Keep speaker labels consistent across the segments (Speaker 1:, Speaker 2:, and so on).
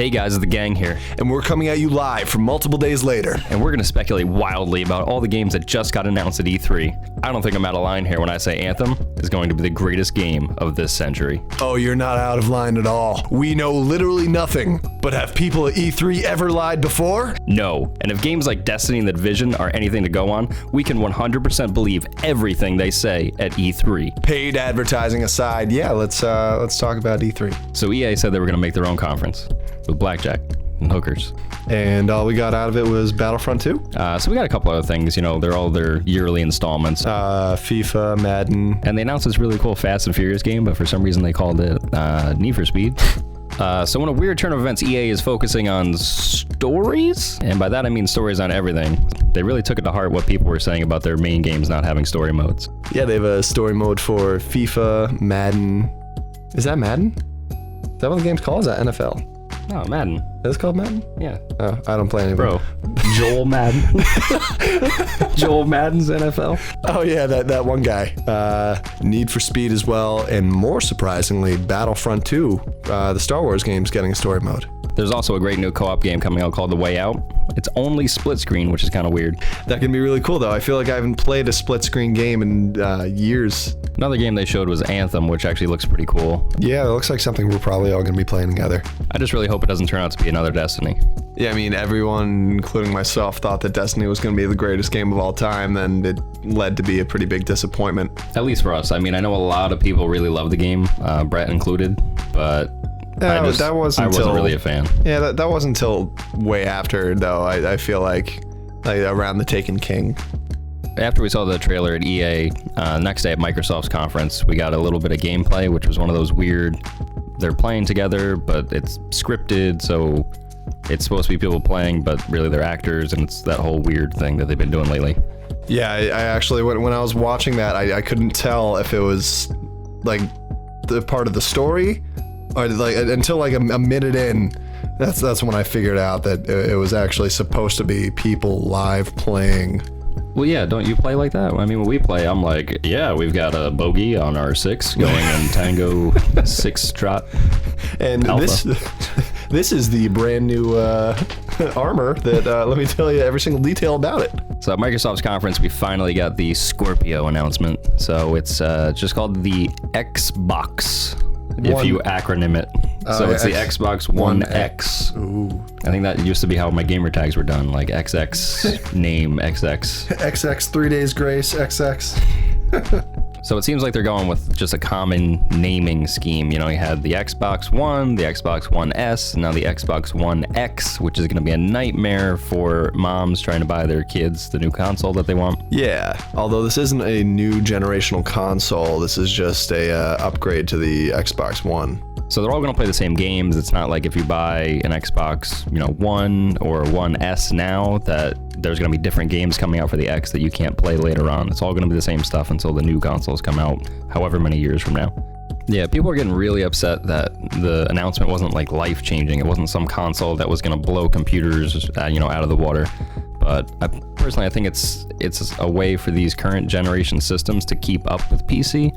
Speaker 1: Hey guys, it's the gang here,
Speaker 2: And we're coming at you live from multiple days later.
Speaker 1: and we're going to speculate wildly about all the games that just got announced at E3. I don't think I'm out of line here when I say Anthem is going to be the greatest game of this century.
Speaker 2: Oh, you're not out of line at all. We know literally nothing. But have people at E3 ever lied before?
Speaker 1: No, and if games like Destiny and The Division are anything to go on, we can 100% believe everything they say at E3.
Speaker 2: Paid advertising aside, yeah, let's talk about E3.
Speaker 1: So EA said they were going to make their own conference with blackjack and hookers.
Speaker 2: And all we got out of it was Battlefront 2,
Speaker 1: So we got a couple other things, they're all their yearly installments.
Speaker 2: FIFA, Madden.
Speaker 1: And they announced this really cool Fast and Furious game, but for some reason they called it Need for Speed. So in a weird turn of events, EA is focusing on stories, and by that I mean stories on everything. They really took it to heart what people were saying about their main games not having story modes.
Speaker 2: Yeah, they have a story mode for FIFA, Madden. Is that Madden? Is that what the game's called? Is that NFL?
Speaker 1: Oh, Madden.
Speaker 2: Is it called Madden?
Speaker 1: Yeah.
Speaker 2: Oh, I don't play any.
Speaker 1: Bro. Joel Madden. Joel Madden's NFL.
Speaker 2: Oh yeah, that one guy. Need for Speed as well, and more surprisingly, Battlefront 2, the Star Wars game's getting a story mode.
Speaker 1: There's also a great new co-op game coming out called The Way Out. It's only split screen, which is kind of weird.
Speaker 2: That can be really cool though. I feel like I haven't played a split screen game in years.
Speaker 1: Another game they showed was Anthem, which actually looks pretty cool.
Speaker 2: Yeah, it looks like something we're probably all gonna be playing together.
Speaker 1: I just really hope it doesn't turn out to be another Destiny.
Speaker 2: Yeah, I mean, everyone, including myself, thought that Destiny was gonna be the greatest game of all time, and it led to be a pretty big disappointment.
Speaker 1: At least for us. I mean, I know a lot of people really love the game, Brett included, but I wasn't really a fan.
Speaker 2: Yeah, that wasn't until way after, though. I feel like around the Taken King.
Speaker 1: After we saw the trailer at EA, next day at Microsoft's conference, we got a little bit of gameplay, which was one of those weird, they're playing together, but it's scripted, so it's supposed to be people playing, but really they're actors, and it's that whole weird thing that they've been doing lately.
Speaker 2: Yeah, I actually, when I was watching that, I couldn't tell if it was like the part of the story, or like until like a minute in. That's when I figured out that it was actually supposed to be people live playing.
Speaker 1: Well, yeah, don't you play like that? I mean, when we play, I'm like, yeah, we've got a bogey on our 6 going in Tango 6 trot.
Speaker 2: And
Speaker 1: Alpha.
Speaker 2: this is the brand new armor that let me tell you every single detail about it.
Speaker 1: So at Microsoft's conference, we finally got the Scorpio announcement. So it's just called the Xbox, if you acronym it. So it's the Xbox One X.
Speaker 2: Ooh.
Speaker 1: I think that used to be how my gamer tags were done, like XX, name, XX.
Speaker 2: XX, 3 days grace, XX.
Speaker 1: So it seems like they're going with just a common naming scheme. You had the Xbox One, the Xbox One S, and now the Xbox One X, which is going to be a nightmare for moms trying to buy their kids the new console that they want.
Speaker 2: Yeah, although this isn't a new generational console, this is just a upgrade to the Xbox One.
Speaker 1: So they're all going to play the same games. It's not like if you buy an Xbox, One or One S now, that there's going to be different games coming out for the X that you can't play later on. It's all going to be the same stuff until the new consoles come out, however many years from now. Yeah, people are getting really upset that the announcement wasn't like life-changing. It wasn't some console that was going to blow computers, out of the water. But I think it's a way for these current generation systems to keep up with PC.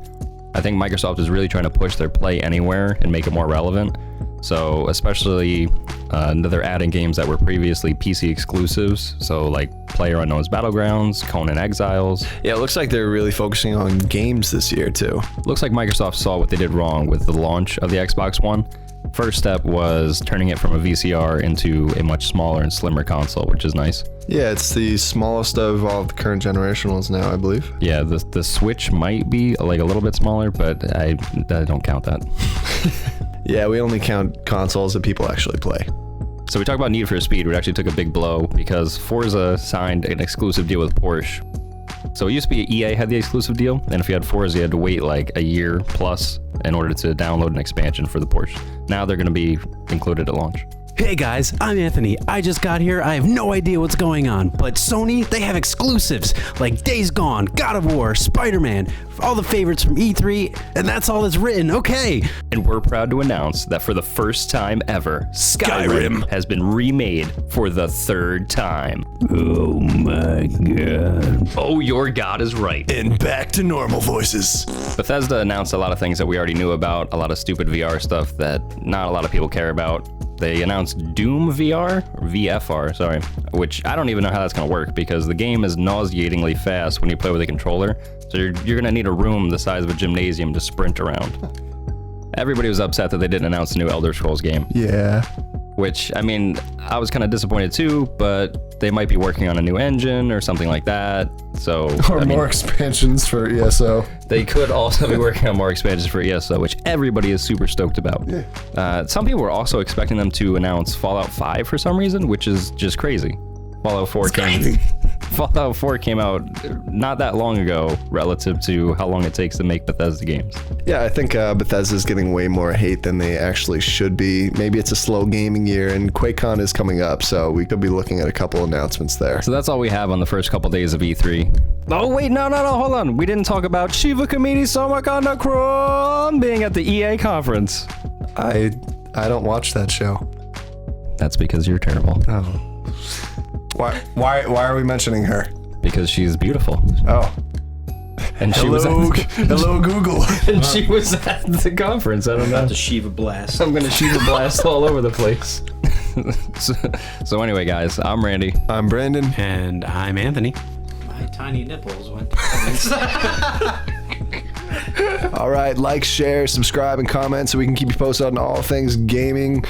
Speaker 1: I think Microsoft is really trying to push their Play Anywhere and make it more relevant. So especially they're adding games that were previously PC exclusives. So like PlayerUnknown's Battlegrounds, Conan Exiles.
Speaker 2: Yeah, it looks like they're really focusing on games this year too.
Speaker 1: Looks like Microsoft saw what they did wrong with the launch of the Xbox One. First step was turning it from a VCR into a much smaller and slimmer console, which is nice.
Speaker 2: Yeah, it's the smallest of all the current generationals now, I believe.
Speaker 1: Yeah, the Switch might be like a little bit smaller, but I don't count that.
Speaker 2: Yeah, we only count consoles that people actually play.
Speaker 1: So we talk about Need for Speed, which actually took a big blow because Forza signed an exclusive deal with Porsche. So it used to be EA had the exclusive deal, and if you had Forza, you had to wait like a year plus in order to download an expansion for the Porsche. Now they're going to be included at launch.
Speaker 3: Hey guys, I'm Anthony. I just got here. I have no idea what's going on, but Sony, they have exclusives like Days Gone, God of War, Spider-Man, all the favorites from E3, and that's all that's written. Okay.
Speaker 1: And we're proud to announce that for the first time ever, Skyrim has been remade for the 3rd time.
Speaker 3: Oh my god.
Speaker 1: Oh, your god is right.
Speaker 2: And back to normal voices.
Speaker 1: Bethesda announced a lot of things that we already knew about, a lot of stupid VR stuff that not a lot of people care about. They announced Doom VR, or VFR, sorry, which I don't even know how that's going to work because the game is nauseatingly fast when you play with a controller. So you're going to need a room the size of a gymnasium to sprint around. Everybody was upset that they didn't announce the new Elder Scrolls game.
Speaker 2: Yeah.
Speaker 1: Which, I mean, I was kind of disappointed too, but they might be working on a new engine or something like that. So,
Speaker 2: Or more expansions for ESO.
Speaker 1: They could also be working on more expansions for ESO, which everybody is super stoked about.
Speaker 2: Yeah.
Speaker 1: Some people were also expecting them to announce Fallout 5 for some reason, which is just crazy. Fallout 4 came out not that long ago relative to how long it takes to make Bethesda games.
Speaker 2: Yeah, I think Bethesda's getting way more hate than they actually should be. Maybe it's a slow gaming year, and QuakeCon is coming up, so we could be looking at a couple announcements there.
Speaker 1: So that's all we have on the first couple days of E3. Oh wait, no, hold on. We didn't talk about Shiva Kamini Somakanda being at the EA conference.
Speaker 2: I don't watch that show.
Speaker 1: That's because you're terrible.
Speaker 2: Oh. Why are we mentioning her?
Speaker 1: Because she's beautiful.
Speaker 2: Oh.
Speaker 1: And she was at,
Speaker 2: Hello Google.
Speaker 1: and she was at the conference. I don't know.
Speaker 3: The Shiva Blast.
Speaker 1: I'm gonna Shiva blast all over the place. so anyway, guys, I'm Randy.
Speaker 2: I'm Brandon.
Speaker 3: And I'm Anthony.
Speaker 4: My tiny nipples went.
Speaker 2: All right, like, share, subscribe, and comment so we can keep you posted on all things gaming.